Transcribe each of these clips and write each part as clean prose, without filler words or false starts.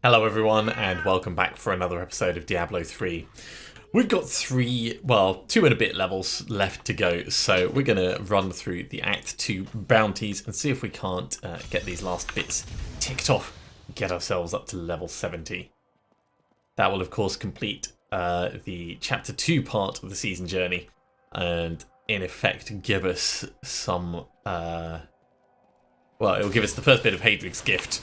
Hello everyone and welcome back for another episode of Diablo 3. We've got two and a bit levels left to go, so we're going to run through the Act 2 bounties and see if we can't get these last bits ticked off and get ourselves up to level 70. That will of course complete the Chapter 2 part of the season journey and in effect give us some... it'll give us the first bit of Hydra's gift.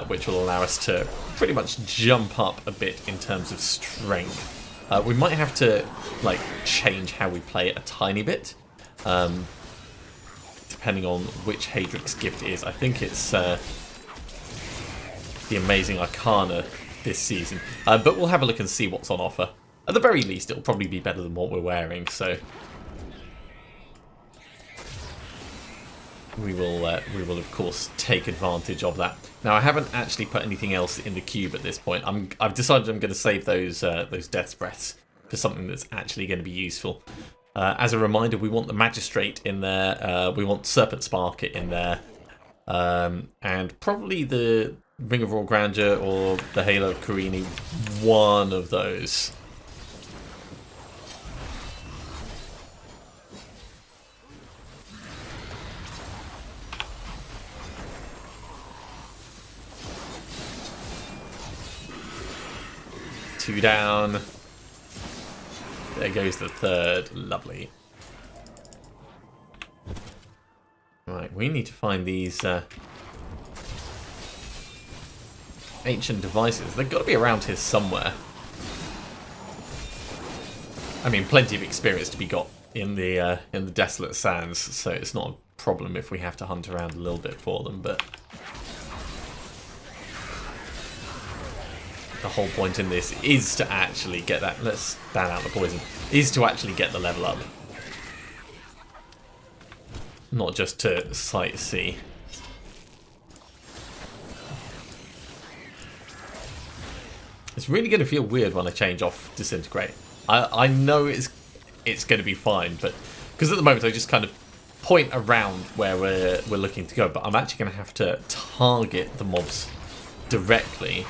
Which will allow us to pretty much jump up a bit in terms of strength. We might have to change how we play it a tiny bit, depending on which Hydra's gift is. I think it's the Amazing Arcana this season, but we'll have a look and see what's on offer. At the very least, it'll probably be better than what we're wearing, so... We will of course take advantage of that. Now I haven't actually put anything else in the cube at this point. I've decided I'm going to save those death breaths for something that's actually going to be useful. As a reminder, we want the Magistrate in there. We want Serpent Sparker in there, and probably the Ring of Raw Grandeur or the Halo of Karini. One of those. Two down. There goes the third. Lovely. Right, we need to find these ancient devices. They've got to be around here somewhere. I mean, plenty of experience to be got in the Desolate Sands, so it's not a problem if we have to hunt around a little bit for them, but... The whole point in this is to actually get that, let's ban out the poison, is to actually get the level up. Not just to sightsee. It's really going to feel weird when I change off Disintegrate. I know it's going to be fine, but because at the moment I just kind of point around where we're looking to go, but I'm actually going to have to target the mobs directly.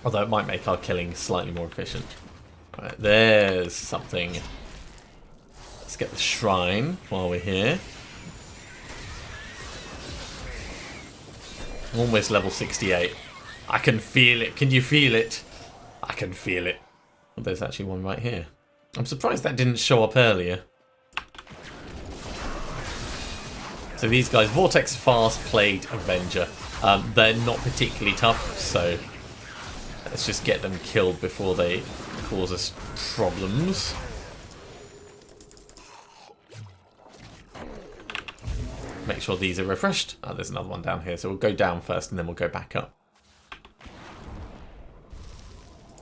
Although it might make our killing slightly more efficient. Right, there's something. Let's get the shrine while we're here. Almost level 68. I can feel it. Can you feel it? I can feel it. Well, there's actually one right here. I'm surprised that didn't show up earlier. So these guys, Vortex Fast Plagued Avenger. They're not particularly tough, so... Let's just get them killed before they cause us problems. Make sure these are refreshed. Oh, there's another one down here, so we'll go down first and then we'll go back up.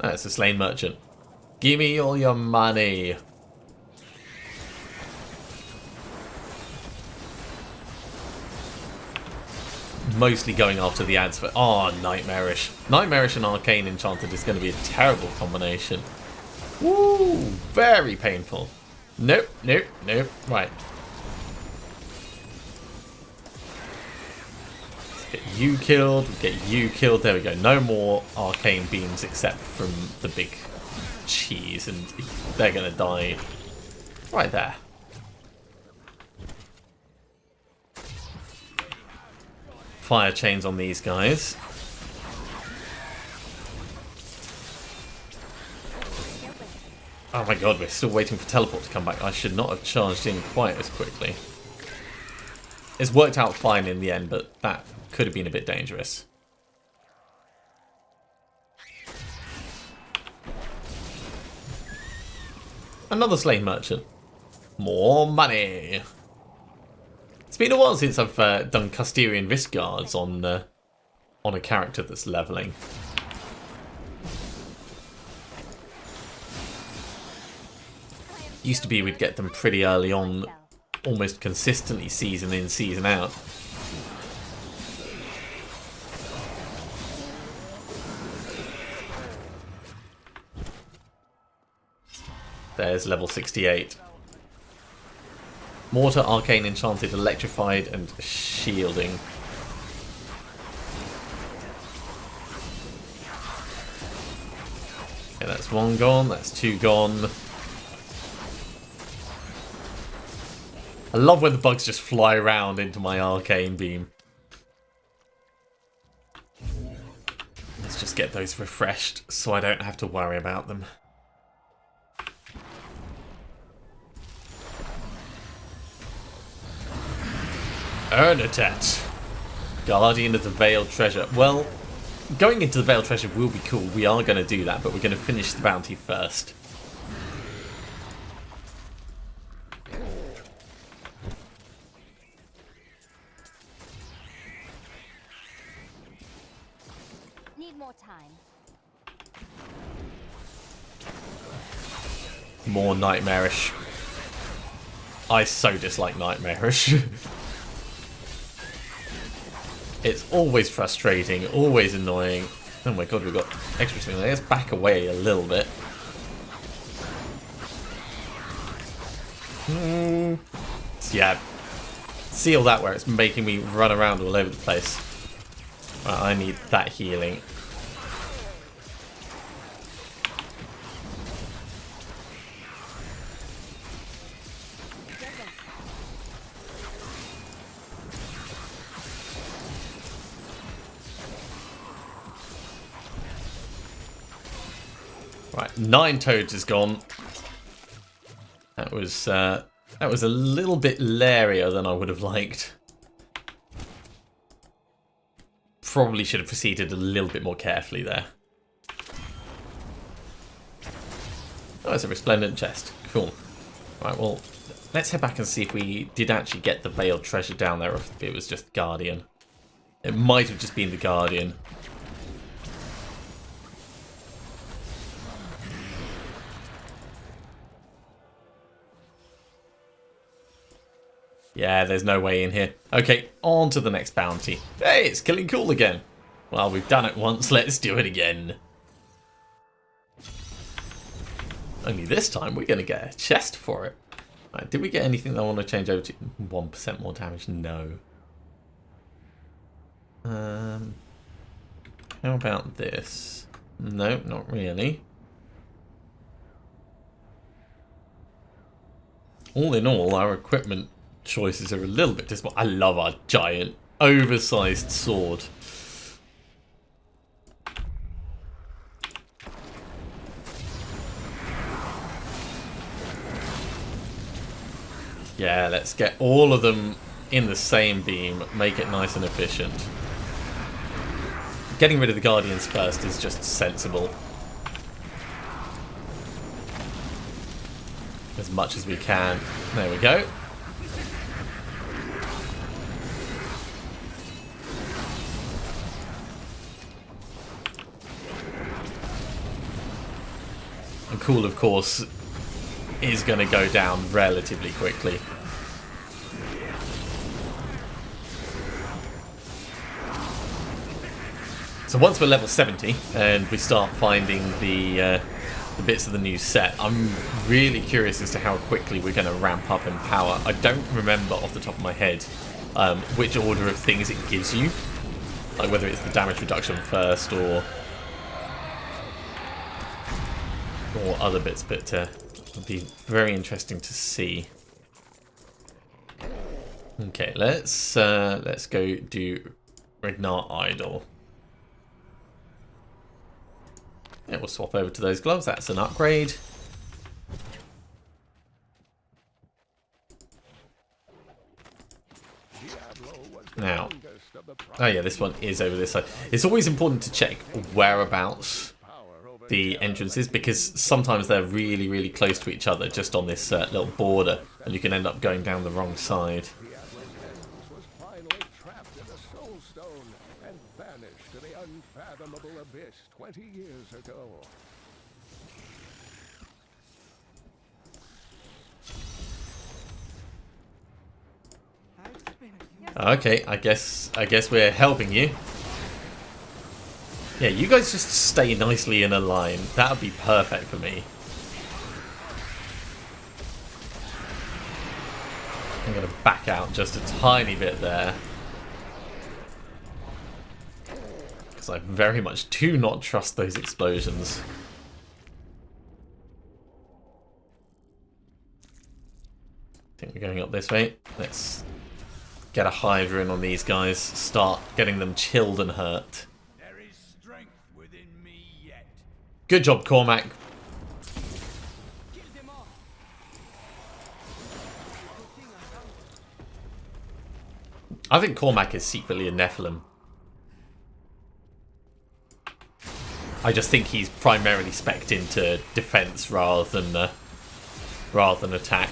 Oh, it's a slain merchant. Give me all your money. Mostly going after the ads for... Oh, Nightmarish. Nightmarish and Arcane Enchanted is going to be a terrible combination. Woo! Very painful. Nope, nope, nope. Right. Let's get you killed. Get you killed. There we go. No more Arcane Beams except from the big cheese. And they're going to die right there. Fire chains on these guys. Oh my god, we're still waiting for teleport to come back. I should not have charged in quite as quickly. It's worked out fine in the end, but that could have been a bit dangerous. Another slain merchant. More money. It's been a while since I've done Custarian Risk Guards on a character that's leveling. Used to be we'd get them pretty early on, almost consistently season in, season out. There's level 68. Mortar, Arcane, Enchanted, Electrified, and Shielding. Okay, that's one gone, that's two gone. I love when the bugs just fly around into my Arcane Beam. Let's just get those refreshed so I don't have to worry about them. Ernatet, Guardian of the Veiled Treasure. Well, going into the Veiled Treasure will be cool. We are going to do that, but we're going to finish the bounty first. Need more time. More Nightmarish. I so dislike Nightmarish. It's always frustrating, always annoying. Oh my god, we've got extra swing. Let's back away a little bit. Yeah. See all that where it's making me run around all over the place. Right, I need that healing. Right, 9 toads is gone. That was a little bit lairier than I would have liked. Probably should have proceeded a little bit more carefully there. Oh, it's a resplendent chest. Cool. Right, well, let's head back and see if we did actually get the Veiled Treasure down there, or if it was just Guardian. It might have just been the Guardian. Yeah, there's no way in here. Okay, on to the next bounty. Hey, it's killing cool again. Well, we've done it once, let's do it again. Only this time we're going to get a chest for it. Right, did we get anything that I want to change over to? 1% more damage? No. How about this? No, not really. All in all, our equipment choices are a little bit disappointing. I love our giant, oversized sword. Yeah, let's get all of them in the same beam, make it nice and efficient. Getting rid of the Guardians first is just sensible. As much as we can. There we go. And cool, of course, is going to go down relatively quickly. So once we're level 70 and we start finding the bits of the new set, I'm really curious as to how quickly we're going to ramp up in power. I don't remember off the top of my head which order of things it gives you, like whether it's the damage reduction first or other bits, but it'll be very interesting to see. Okay, let's go do Rignar Idol. Yeah, we'll swap over to those gloves. That's an upgrade. Now, oh yeah, this one is over this side. It's always important to check whereabouts the entrances, because sometimes they're really, really close to each other, just on this little border, and you can end up going down the wrong side. Was finally trapped in a soul stone and banished to the unfathomable abyss 20 years ago. Okay, I guess we're helping you. Yeah, you guys just stay nicely in a line. That would be perfect for me. going to back out just a tiny bit there. Because I very much do not trust those explosions. I think we're going up this way. Let's get a Hydra in on these guys. Start getting them chilled and hurt. There is strength within me yet. Good job, Cormac. I think Cormac is secretly a Nephalem. I just think he's primarily spec'd into defense rather than attack.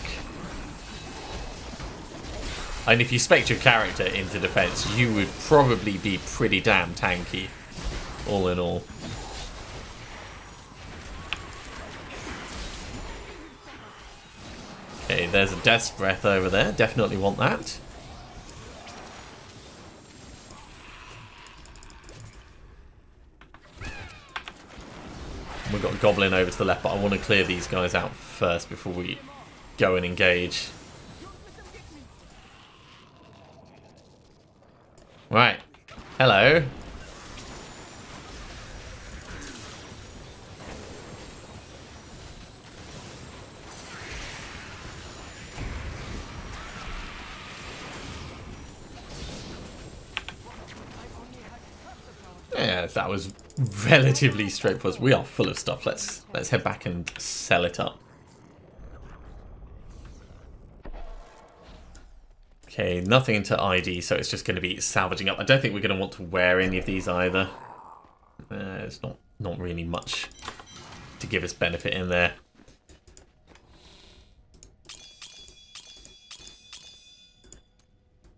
And if you spec your character into defense, you would probably be pretty damn tanky, all in all. Okay, there's a Death's Breath over there. Definitely want that. We've got a Goblin over to the left, but I want to clear these guys out first before we go and engage. Right. Hello. Yeah, that was relatively straightforward. We are full of stuff. Let's head back and sell it up. Okay, nothing into ID, so it's just going to be salvaging up. I don't think we're going to want to wear any of these either. There's not really much to give us benefit in there.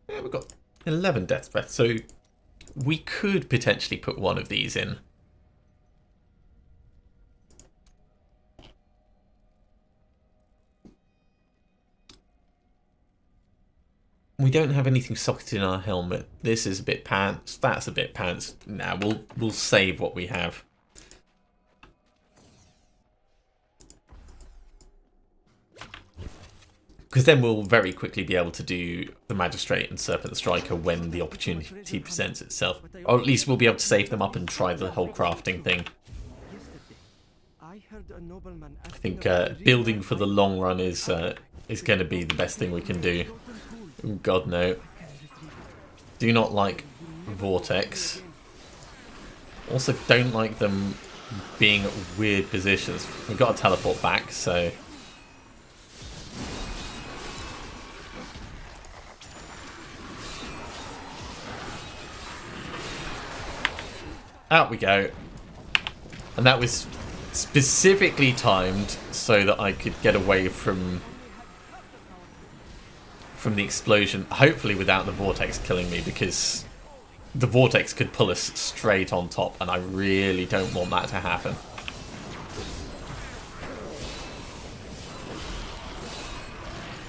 Yeah, we've got 11 Death's Breath, so we could potentially put one of these in. We don't have anything socketed in our helmet. This is a bit pants. That's a bit pants. Nah, we'll save what we have. Because then we'll very quickly be able to do the Magistrate and Serpent Striker when the opportunity presents itself. Or at least we'll be able to save them up and try the whole crafting thing. I think building for the long run is going to be the best thing we can do. Oh, God, no. Do not like Vortex. Also don't like them being at weird positions. We've got to teleport back, so... Out we go. And that was specifically timed so that I could get away from the explosion, hopefully without the Vortex killing me, because the Vortex could pull us straight on top, and I really don't want that to happen.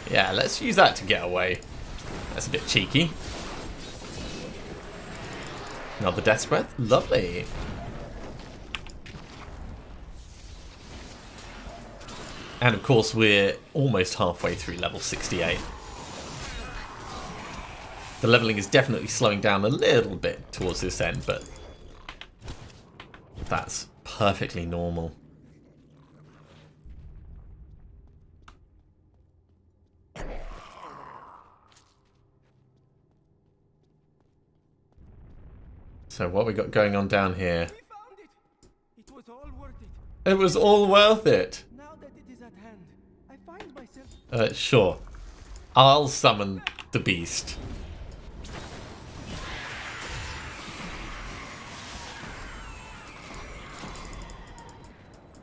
Yeah, let's use that to get away. That's a bit cheeky. Another Death's Breath. Lovely. And of course, we're almost halfway through level 68. The leveling is definitely slowing down a little bit towards this end, but that's perfectly normal. So what we got going on down here? It was all worth It was all worth it. Now that it is at hand, I find myself... Sure. I'll summon the beast.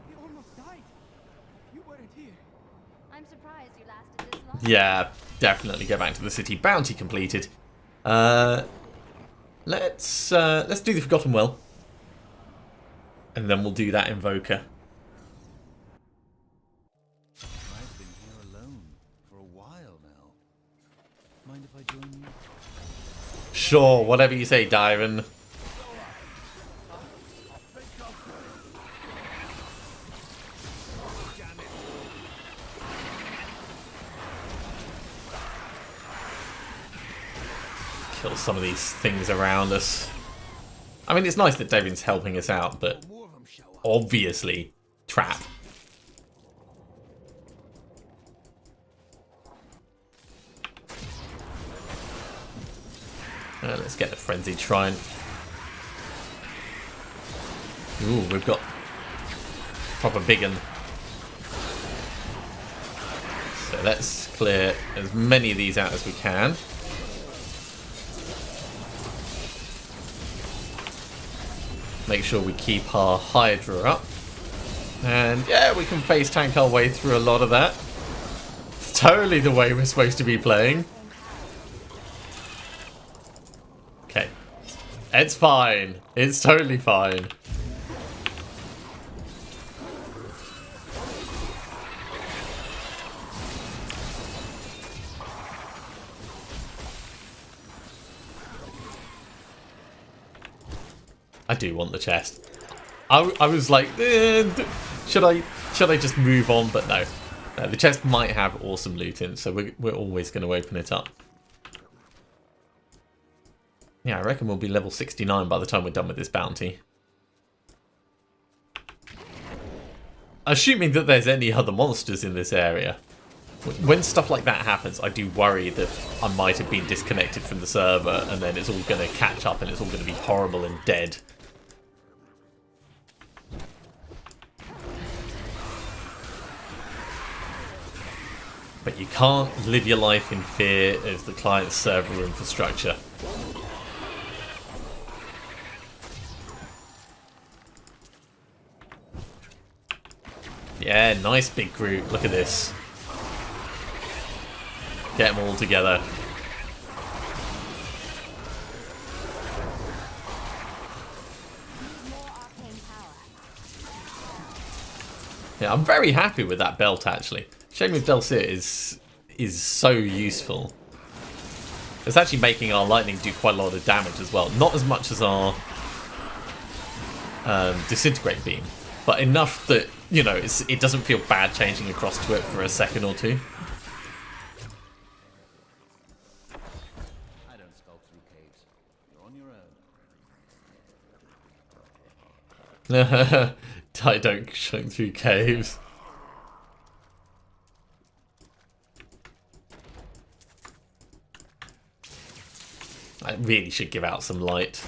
We almost died. You weren't here. I'm surprised you lasted this long. Yeah, definitely go back to the city. Bounty completed. Let's do the Forgotten Well. And then we'll do that Invoker. I've been here alone for a while now. Mind if I join you? Sure, whatever you say, Typhon. Kill some of these things around us. I mean, it's nice that Devin's helping us out, but obviously, trap. Let's get the Frenzied Shrine. Ooh, we've got proper big un. So let's clear as many of these out as we can. Make sure we keep our Hydra up. And yeah, we can face tank our way through a lot of that. It's totally the way we're supposed to be playing. Okay. It's fine. It's totally fine. I do want the chest. I was like, should I just move on? But no. The chest might have awesome loot in, so we're always going to open it up. Yeah, I reckon we'll be level 69 by the time we're done with this bounty. Assuming that there's any other monsters in this area. When stuff like that happens, I do worry that I might have been disconnected from the server and then it's all going to catch up and it's all going to be horrible and dead. But you can't live your life in fear of the client's server infrastructure. Yeah, nice big group. Look at this. Get them all together. Yeah, I'm very happy with that belt actually. Shame with Delcir is so useful. It's actually making our lightning do quite a lot of damage as well. Not as much as our disintegrate beam, but enough that, you know, it doesn't feel bad changing across to it for a second or two. I don't skulk through caves. You're on your own. I don't shrink through caves. I really should give out some light.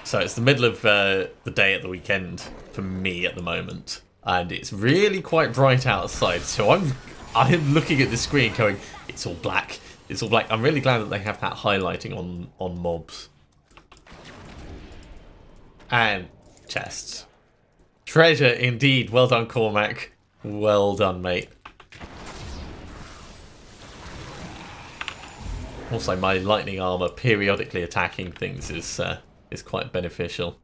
So it's the middle of the day at the weekend for me at the moment, and it's really quite bright outside. So I'm looking at the screen going, it's all black. It's all black. I'm really glad that they have that highlighting on mobs. And chests. Treasure indeed. Well done, Cormac. Well done, mate. Also, my lightning armor periodically attacking things is quite beneficial.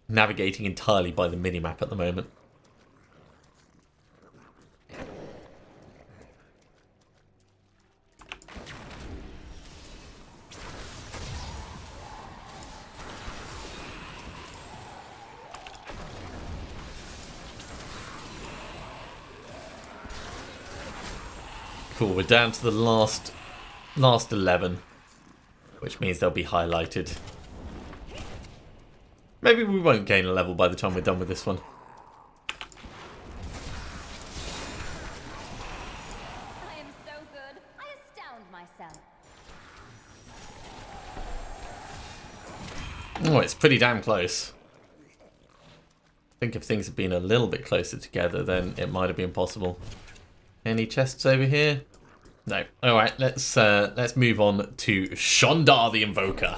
Navigating entirely by the minimap at the moment. Cool, we're down to the last 11, which means they'll be highlighted. Maybe we won't gain a level by the time we're done with this one. I am so good. I astound myself. Oh, it's pretty damn close. I think if things had been a little bit closer together, then it might have been possible. Any chests over here? No. All right, let's move on to Shondar the Invoker.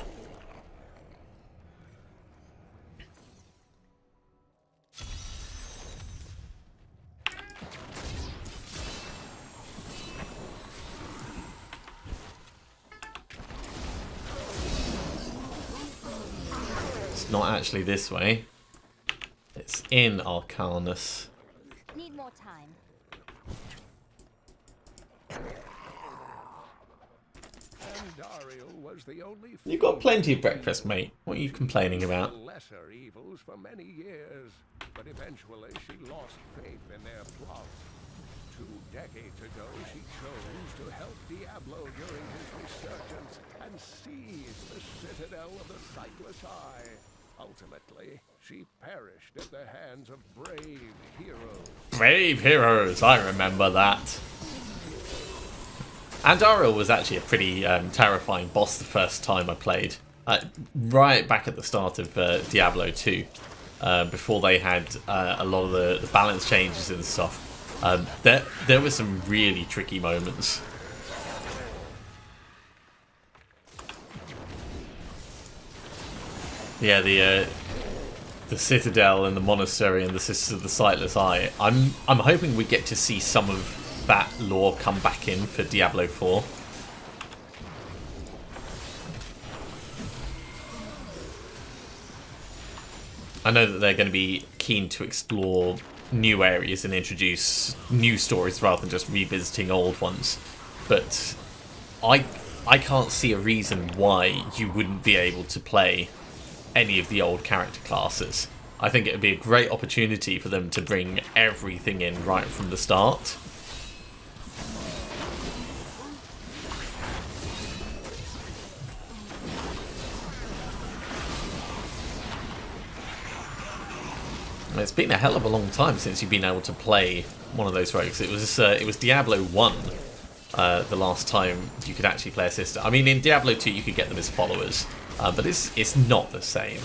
It's not actually this way. It's in Arcanus. Need more time. And Dario was the only You've got plenty of breakfast, mate. What are you complaining about? lesser evils for many years, but eventually she lost faith in their plot. 2 decades ago, she chose to help Diablo during his resurgence and seize the citadel of the Sightless Eye. Ultimately, she perished at the hands of brave heroes. Brave heroes, I remember that. And Daryl was actually a pretty terrifying boss the first time I played. Right back at the start of Diablo 2, before they had a lot of the balance changes and stuff. There were some really tricky moments. Yeah, the Citadel and the Monastery and the Sisters of the Sightless Eye. I'm hoping we get to see some of that lore come back in for Diablo 4. I know that they're going to be keen to explore new areas and introduce new stories rather than just revisiting old ones. But I can't see a reason why you wouldn't be able to play any of the old character classes. I think it would be a great opportunity for them to bring everything in right from the start. It's been a hell of a long time since you've been able to play one of those rogues. It was Diablo 1 the last time you could actually play a sister. I mean, in Diablo 2 you could get them as followers, but it's not the same.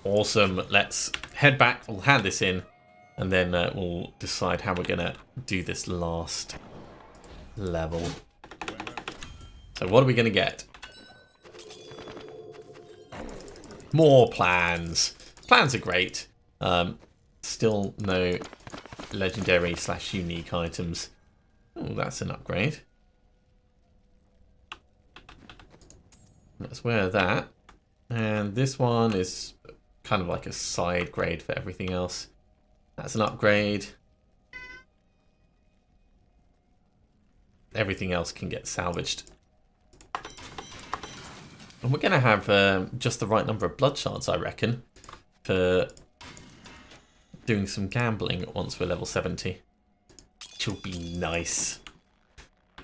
Awesome. Let's head back. We'll hand this in, and then we'll decide how we're gonna do this last level. So what are we gonna get? More plans. Plans are great. Still no legendary / unique items. Oh, that's an upgrade. Let's wear that. And this one is kind of like a side grade for everything else. That's an upgrade. Everything else can get salvaged. And we're going to have just the right number of blood shards, I reckon, for doing some gambling once we're level 70. Which will be nice.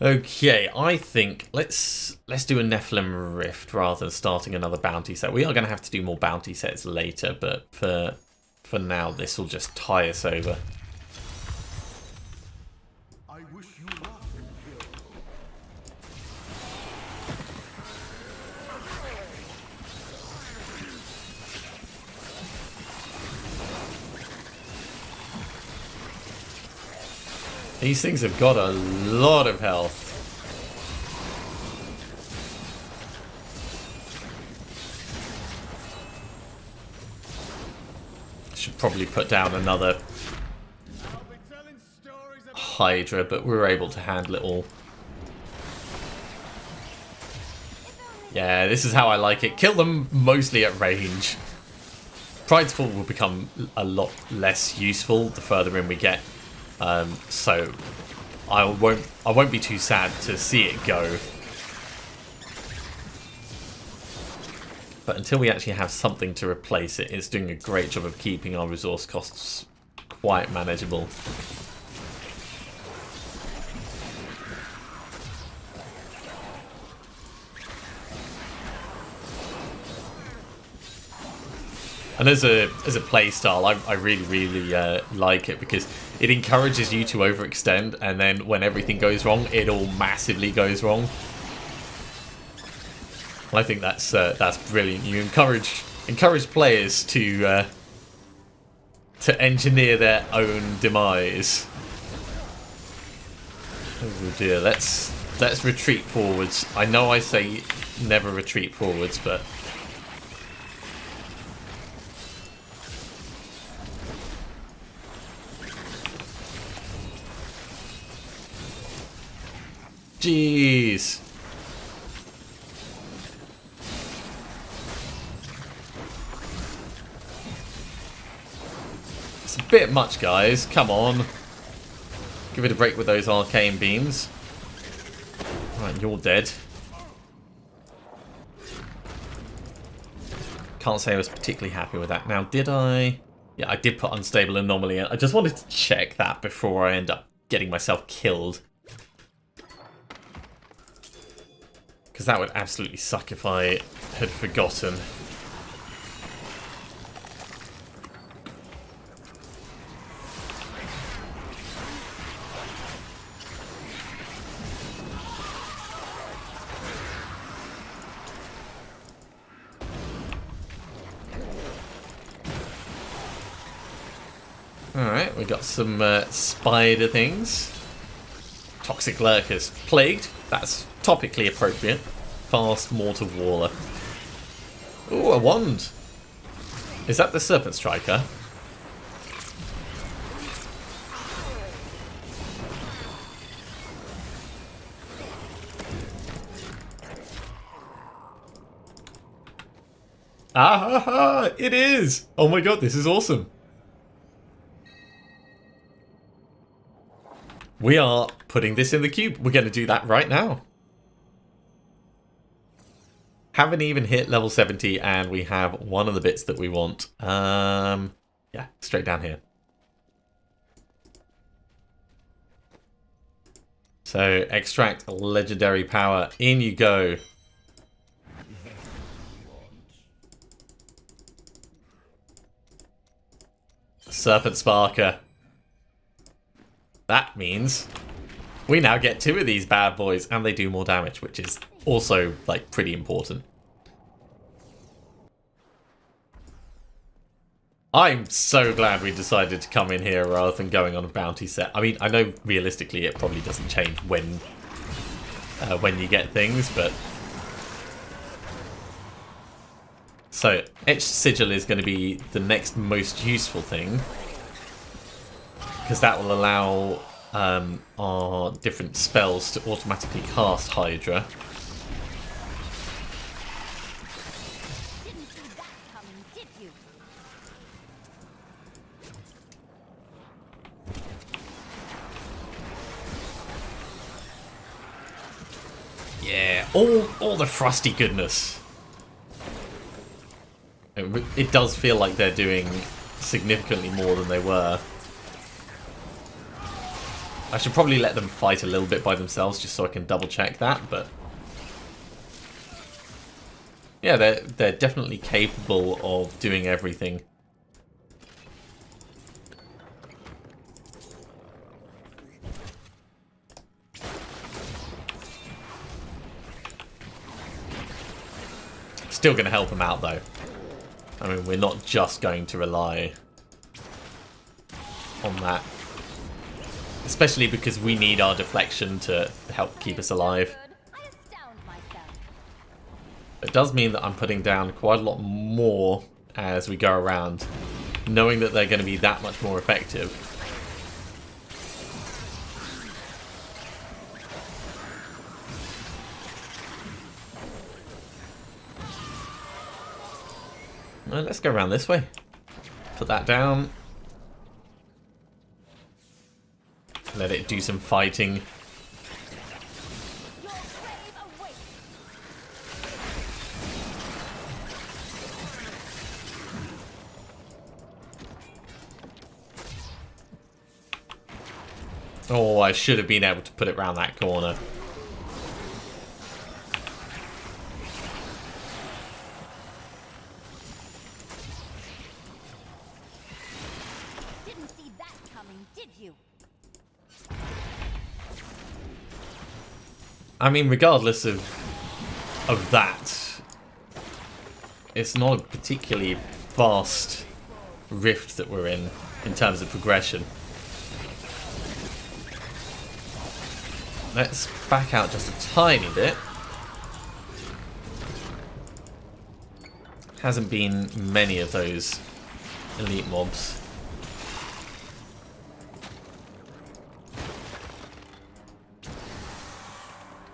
Okay, I think let's do a Nephalem Rift rather than starting another bounty set. We are going to have to do more bounty sets later, but for now, this will just tie us over. I wish you luck, hero. These things have got a lot of health. Should probably put down another Hydra, but we were able to handle it all. Yeah, this is how I like it. Kill them mostly at range. Prideful will become a lot less useful the further in we get. So I won't be too sad to see it go. But until we actually have something to replace it, it's doing a great job of keeping our resource costs quite manageable. And as a play style, I really like it because it encourages you to overextend, and then when everything goes wrong, it all massively goes wrong. I think that's brilliant. You encourage players to engineer their own demise. Oh dear, let's retreat forwards. I know I say never retreat forwards, but jeez. It's a bit much, guys. Come on. Give it a break with those arcane beams. Right, you're dead. Can't say I was particularly happy with that. Now, did I... Yeah, I did put Unstable Anomaly in. I just wanted to check that before I end up getting myself killed. Because that would absolutely suck if I had forgotten. Alright, we got some spider things. Toxic lurkers. Plagued. That's topically appropriate. Fast mortal waller. Ooh, a wand. Is that the Serpent Striker? Ah ha ha! It is! Oh my god, this is awesome. We are putting this in the cube. We're going to do that right now. Haven't even hit level 70 and we have one of the bits that we want. Yeah, straight down here. So, extract legendary power. In you go. Serpent Sparker. That means we now get 2 of these bad boys and they do more damage, which is also, like, pretty important. I'm so glad we decided to come in here rather than going on a bounty set. I mean, I know realistically it probably doesn't change when you get things, but... So, Etched Sigil is going to be the next most useful thing. Because that will allow our different spells to automatically cast Hydra. Didn't see that coming, did you? Yeah, all the frosty goodness. It does feel like they're doing significantly more than they were. I should probably let them fight a little bit by themselves just so I can double check that, but... Yeah, they're definitely capable of doing everything. Still going to help them out, though. I mean, we're not just going to rely on that. Especially because we need our deflection to help keep us alive. I astound myself. It does mean that I'm putting down quite a lot more as we go around, knowing that they're going to be that much more effective. Well, let's go around this way. Put that down. Let it do some fighting. Your grave awaits. Oh, I should have been able to put it round that corner. Didn't see that coming, did you? I mean, regardless of that, it's not a particularly fast rift that we're in terms of progression. Let's back out just a tiny bit. Hasn't been many of those elite mobs.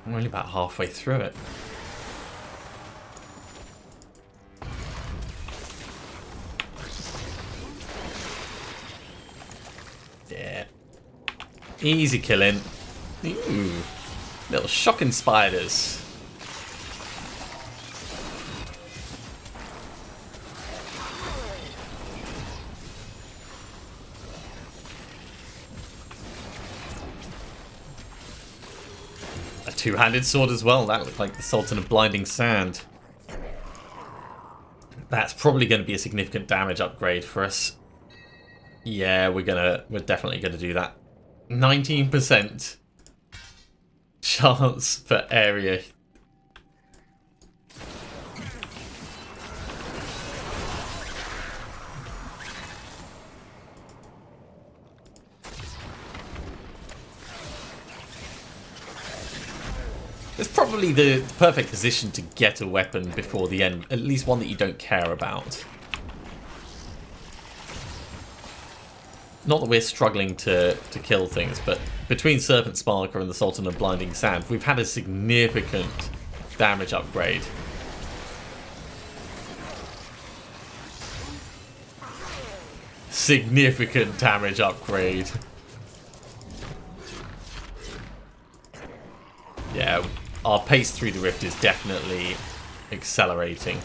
I'm only about halfway through it. Yeah. Easy killing. Ooh. Little shocking spiders. A two-handed sword as well. That looked like the Sultan of Blinding Sand. That's probably going to be a significant damage upgrade for us. Yeah, we're definitely gonna do that. 19% chance for area. It's probably the perfect position to get a weapon before the end, at least one that you don't care about. Not that we're struggling to kill things, but between Serpent Sparker and the Sultan of Blinding Sand, we've had a significant damage upgrade. Significant damage upgrade. Yeah, our pace through the rift is definitely accelerating.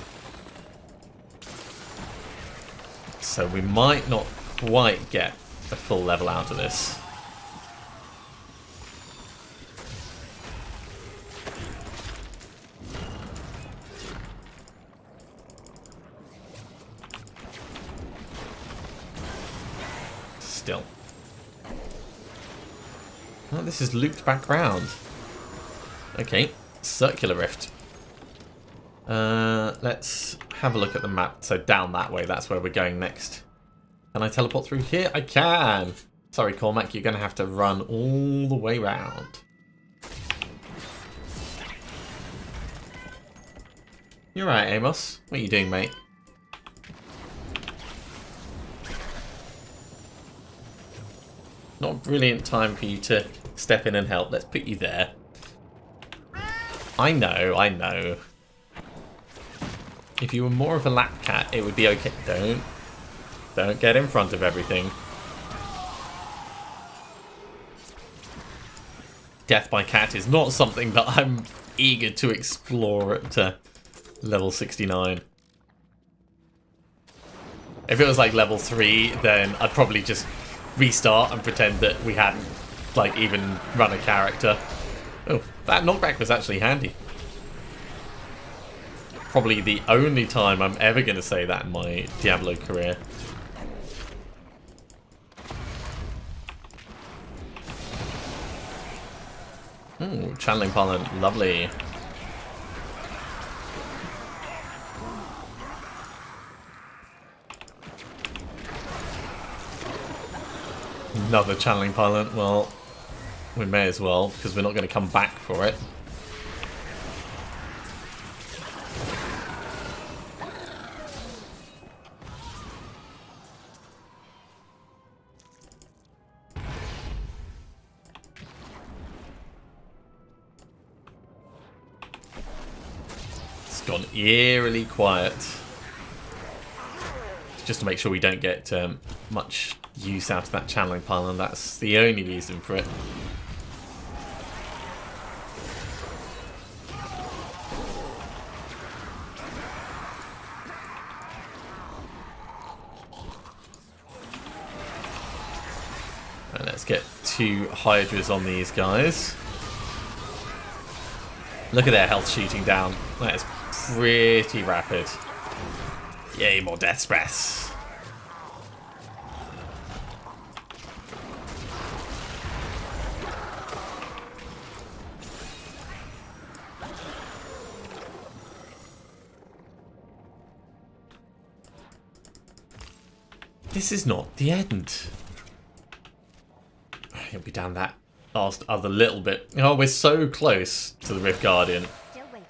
So we might not quite get a full level out of this. Still. Oh, this is looped back round. Okay, circular rift. Let's have a look at the map. So down that way, that's where we're going next. Can I teleport through here? I can! Sorry, Cormac, you're going to have to run all the way round. You're right, Amos. What are you doing, mate? Not a brilliant time for you to step in and help. Let's put you there. I know, I know. If you were more of a lap cat, it would be okay. Don't get in front of everything. Death by cat is not something that I'm eager to explore at level 69. If it was like level 3, then I'd probably just restart and pretend that we hadn't like even run a character. Oh, that knockback was actually handy. Probably the only time I'm ever going to say that in my Diablo career. Ooh, channeling pollen, lovely. Another channeling pilot. Well, we may as well, because we're not going to come back for it. It's gone eerily quiet. Just to make sure we don't get much use out of that channeling pile, and that's the only reason for it. And let's get 2 Hydras on these guys. Look at their health shooting down. That is pretty rapid. Yay, more death breaths. This is not the end. He'll be down that last other little bit. Oh, we're so close to the Rift Guardian. Still waiting.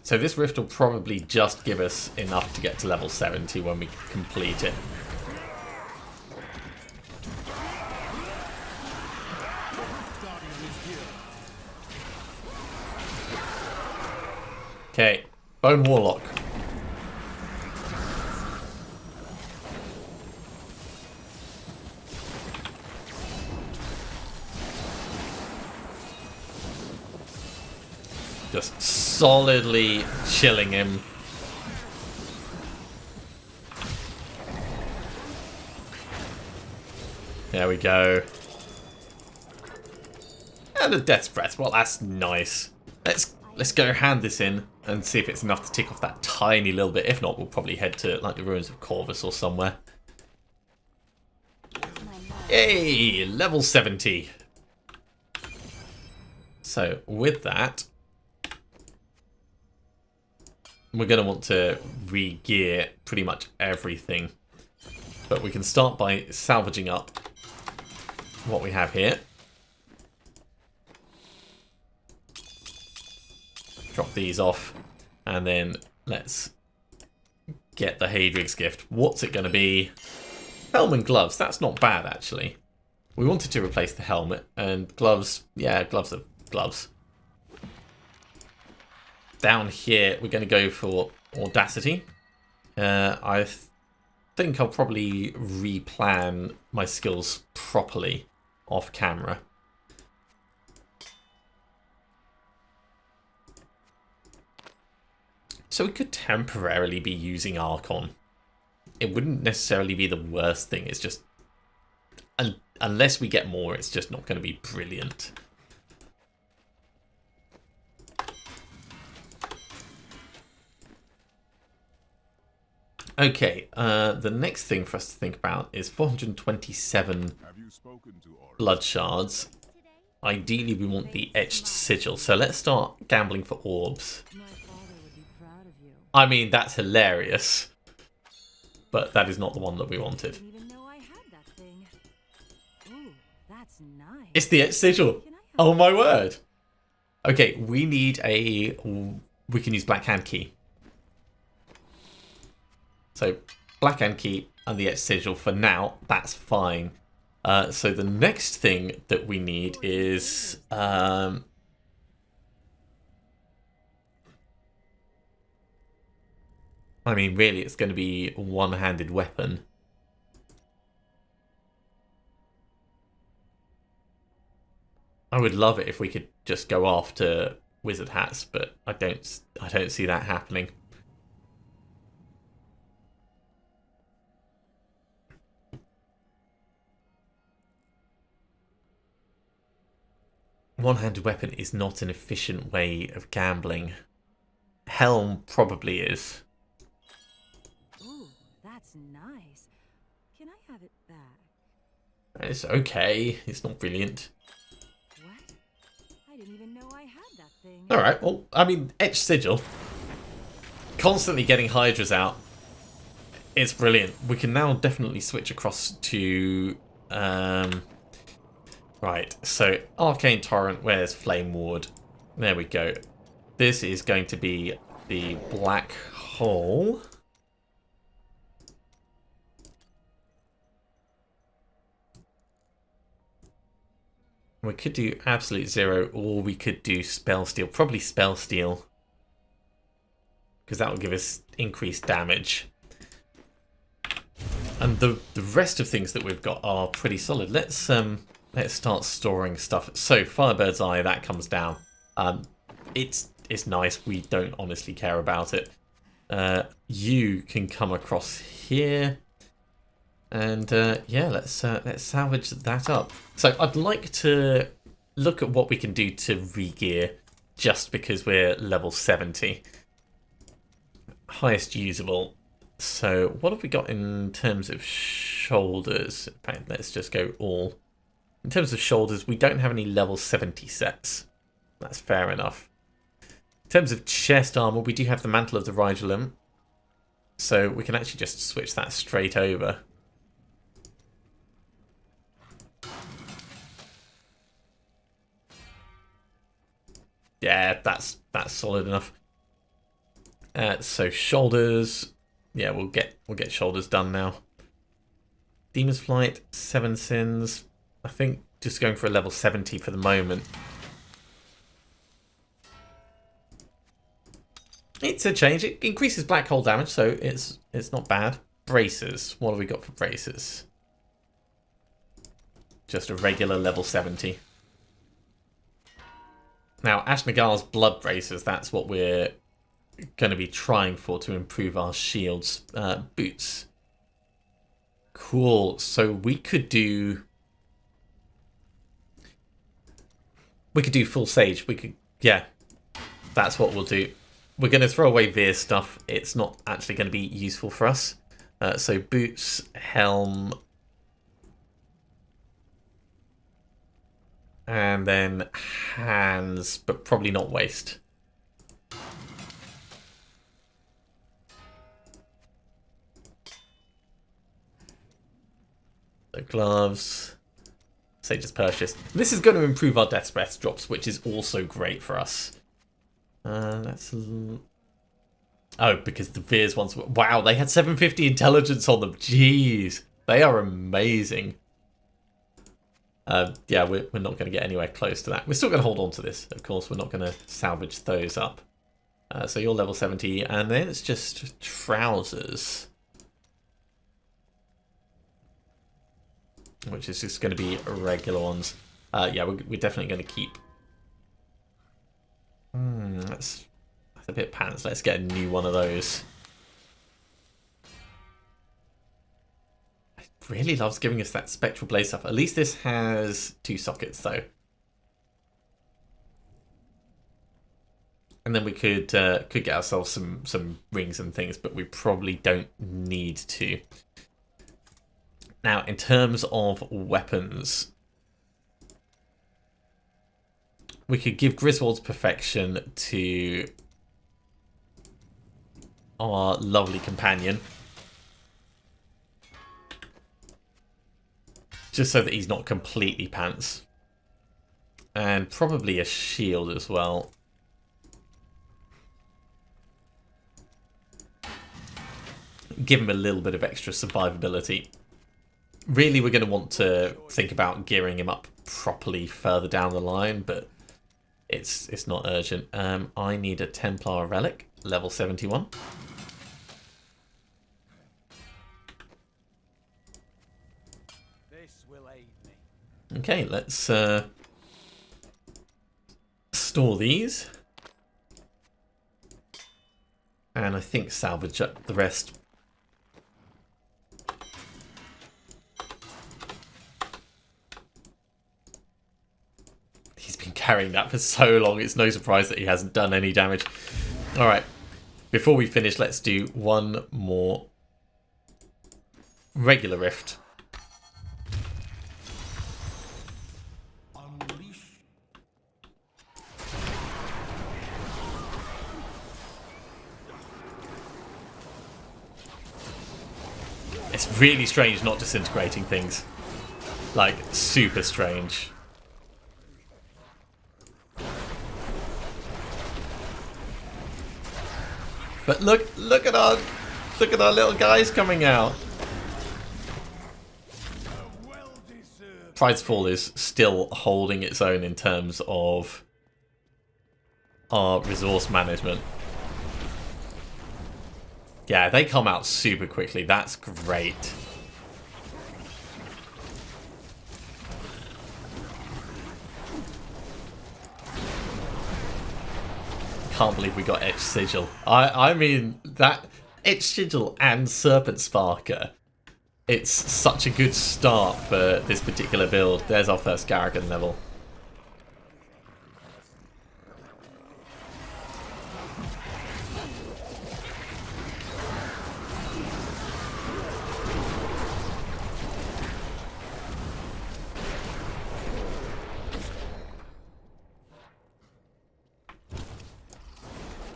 So this rift will probably just give us enough to get to level 70 when we complete it. Okay, Bone Warlock. Just solidly chilling him. There we go. And a Death's Breath. Well, that's nice. Let's go hand this in and see if it's enough to tick off that tiny little bit. If not, we'll probably head to like the ruins of Corvus or somewhere. Yay! Level 70. So with that, we're going to want to re-gear pretty much everything. But we can start by salvaging up what we have here. Drop these off. And then let's get the Hydra's gift. What's it going to be? Helm and gloves. That's not bad, actually. We wanted to replace the helmet. And gloves. Yeah, gloves are gloves. Down here, we're going to go for Audacity. I think I'll probably replan my skills properly off camera. So we could temporarily be using Archon. It wouldn't necessarily be the worst thing. It's just, unless we get more, it's just not going to be brilliant. Okay, the next thing for us to think about is 427 blood shards. Ideally, we want the etched sigil. So let's start gambling for orbs. I mean, that's hilarious. But that is not the one that we wanted. It's the etched sigil. Oh my word. Okay, we need a... We can use Black Hand Key. So, Black Hand Key and the etched sigil for now, that's fine. So the next thing that we need is... I mean, really, it's going to be a one-handed weapon. I would love it if we could just go after wizard hats, but I don't see that happening. One-handed weapon is not an efficient way of gambling. Helm probably is. Ooh, that's nice. Can I have it back? It's okay. It's not brilliant. What? I didn't even know I had that thing. Alright, well, I mean, etched sigil. Constantly getting Hydras out. It's brilliant. We can now definitely switch across to... Right, so Arcane Torrent, where's Flame Ward? There we go. This is going to be the Black Hole. We could do Absolute Zero, or we could do Spell Steal. Probably Spell Steal, because that will give us increased damage. And the rest of things that we've got are pretty solid. Let's start storing stuff. So Firebird's Eye, that comes down. It's nice. We don't honestly care about it. You can come across here, and yeah, let's salvage that up. So I'd like to look at what we can do to re-gear, just because we're level 70. Highest usable. So what have we got in terms of shoulders? In fact, let's just go all. In terms of shoulders, we don't have any level 70 sets. That's fair enough. In terms of chest armor, we do have the Mantle of the Hydra, so we can actually just switch that straight over. Yeah, that's solid enough. So shoulders, yeah, we'll get shoulders done now. Demon's Flight, 7 Sins. I think just going for a level 70 for the moment. It's a change. It increases black hole damage, so it's not bad. Braces. What have we got for braces? Just a regular level 70. Now, Ashnagar's Blood Bracers, that's what we're going to be trying for to improve our shields. Boots. Cool. So we could do full sage. Yeah, that's what we'll do. We're going to throw away Veer stuff. It's not actually going to be useful for us. So boots, helm, and then hands, but probably not waist. So gloves, Sage's Purchase. This is going to improve our Death's Breath drops, which is also great for us. That's... Oh, because the Veers ones... Wow, they had 750 intelligence on them. Jeez. They are amazing. Yeah, we're not going to get anywhere close to that. We're still going to hold on to this. Of course, we're not going to salvage those up. So you're level 70. And then it's just trousers. Which is just going to be regular ones. Yeah, we're definitely going to keep... That's a bit pants. Let's get a new one of those. It really loves giving us that Spectral Blaze stuff. At least this has 2 sockets, though. And then we could get ourselves some rings and things, but we probably don't need to. Now, in terms of weapons, we could give Griswold's Perfection to our lovely companion. Just so that he's not completely pants. And probably a shield as well. Give him a little bit of extra survivability. Really, we're going to want to think about gearing him up properly further down the line, but it's not urgent. I need a Templar Relic, level 71. This will aid me. Okay, let's store these. And I think salvage up the rest. He's been carrying that for so long, it's no surprise that he hasn't done any damage. Alright, before we finish, let's do one more regular rift. It's really strange not disintegrating things. Like, super strange. But look at our little guys coming out. Pridefall is still holding its own in terms of our resource management. Yeah, they come out super quickly. That's great. Can't believe we got Etch Sigil. I mean, that Etch Sigil and Serpent Sparker, it's such a good start for this particular build. There's our first Garrigan level.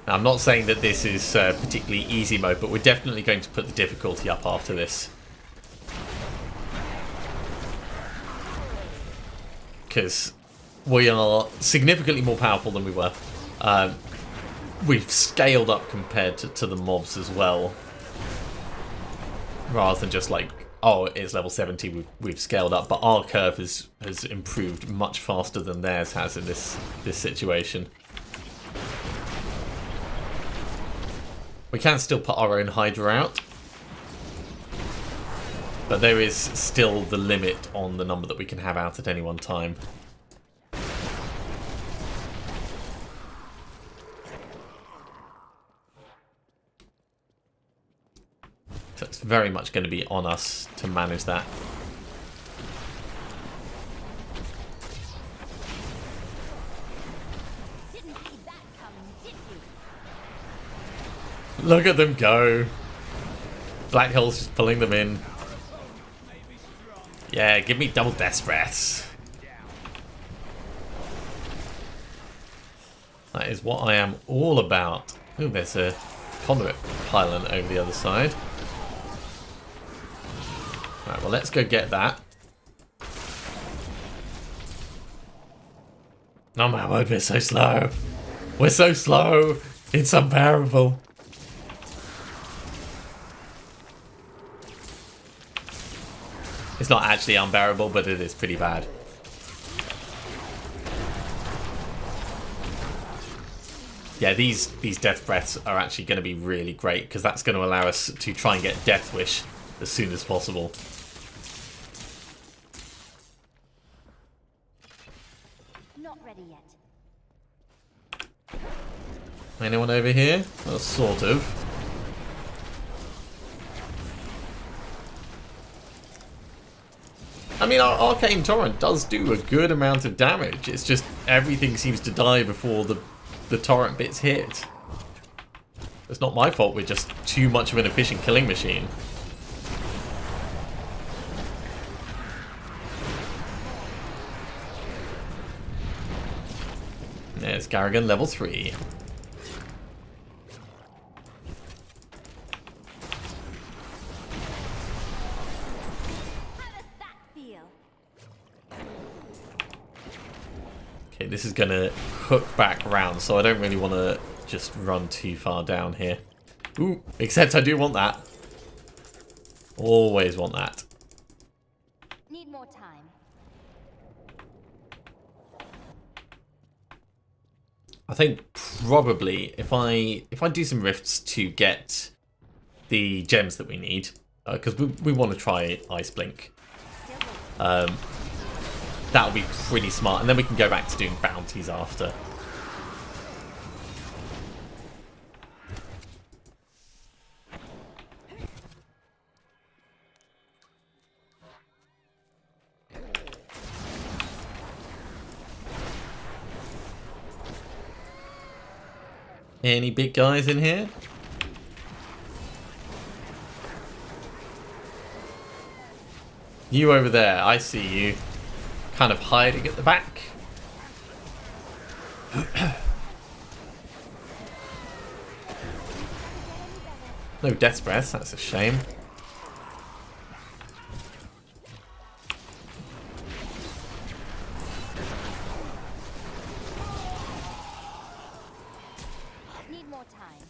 Now, I'm not saying that this is particularly easy mode, but we're definitely going to put the difficulty up after this. Because we are significantly more powerful than we were. We've scaled up compared to the mobs as well. Rather than just like, oh, it's level 70, we've scaled up. But our curve has improved much faster than theirs has in this situation. We can still put our own Hydra out, but there is still the limit on the number that we can have out at any one time. So it's very much going to be on us to manage that. Didn't see that coming, did you? Look at them go. Black Hole's just pulling them in. Yeah, give me double death breaths. That is what I am all about. Ooh, there's a conduit pylon over the other side. Right, well, let's go get that. Oh my word, we're so slow. We're so slow. It's unbearable. It's not actually unbearable, but it is pretty bad. Yeah, these death breaths are actually going to be really great because that's going to allow us to try and get Death Wish as soon as possible. Not ready yet. Anyone over here? Well, sort of. I mean, our Arcane Torrent does do a good amount of damage. It's just everything seems to die before the torrent bits hit. It's not my fault, we're just too much of an efficient killing machine. There's Garrigan, level 3. How does that feel? Okay, this is gonna hook back round, so I don't really want to just run too far down here. Ooh, except I do want that. Always want that. Need more time. I think probably if I do some rifts to get the gems that we need, because we want to try Ice Blink. That'll be pretty smart, and then we can go back to doing bounties after. Any big guys in here? You over there, I see you. Kind of hiding at the back. No death's breath, that's a shame. Need more time.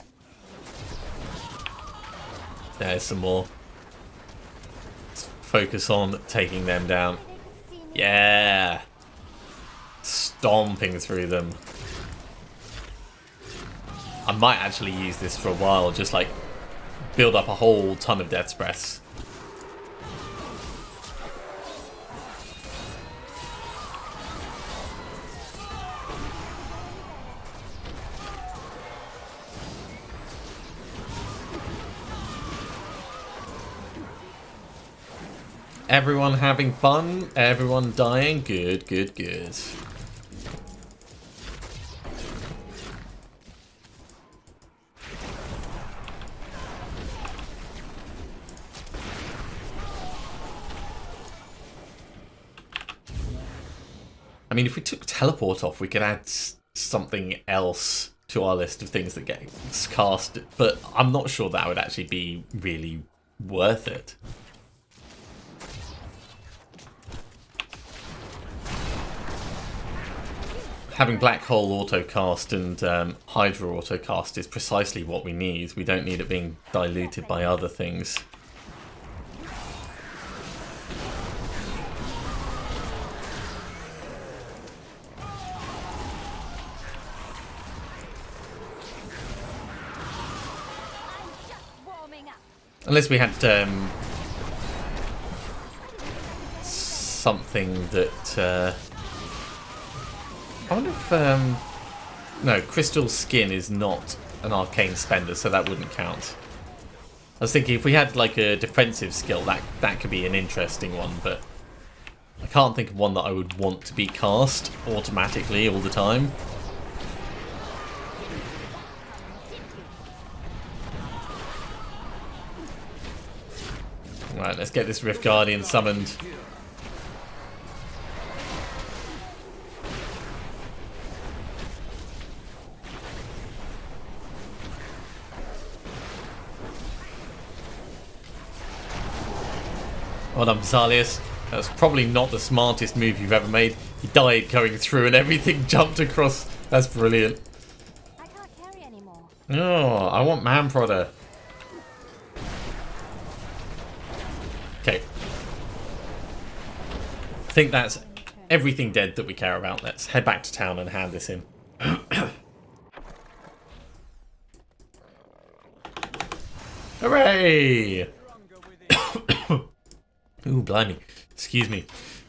There's some more. Let's focus on taking them down. Yeah! Stomping through them. I might actually use this for a while, just like build up a whole ton of death's breaths. Everyone having fun? Everyone dying? Good, good, good. I mean, if we took teleport off, we could add something else to our list of things that gets cast, but I'm not sure that would actually be really worth it. Having Black Hole autocast and Hydra autocast is precisely what we need. We don't need it being diluted by other things. I'm just warming up. Unless we had something that... I wonder if... no, Crystal Skin is not an arcane spender, so that wouldn't count. I was thinking if we had like a defensive skill, that could be an interesting one, but I can't think of one that I would want to be cast automatically all the time. Right, let's get this Rift Guardian summoned. Well done, Zalius. That's probably not the smartest move you've ever made. He died going through and everything jumped across. That's brilliant. I can't carry anymore. Oh, I want Man Prodder. Okay. I think that's everything dead that we care about. Let's head back to town and hand this in. Hooray! Ooh, blimey. Excuse me.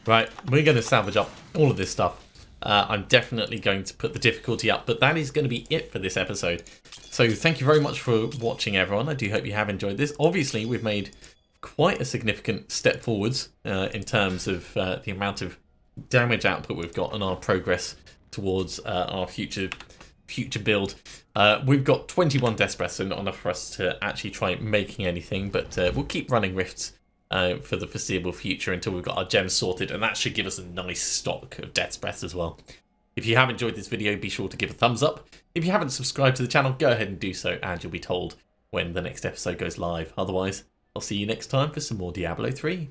Right, we're going to salvage up all of this stuff. I'm definitely going to put the difficulty up, but that is going to be it for this episode. So thank you very much for watching, everyone. I do hope you have enjoyed this. Obviously, we've made quite a significant step forwards in terms of the amount of damage output we've got and our progress towards our future build. We've got 21 Death Breaths, so not enough for us to actually try making anything, but we'll keep running Rifts for the foreseeable future until we've got our gems sorted, and that should give us a nice stock of Death's Breaths as well. If you have enjoyed this video, be sure to give a thumbs up. If you haven't subscribed to the channel, go ahead and do so, and you'll be told when the next episode goes live. Otherwise, I'll see you next time for some more Diablo 3.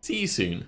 See you soon.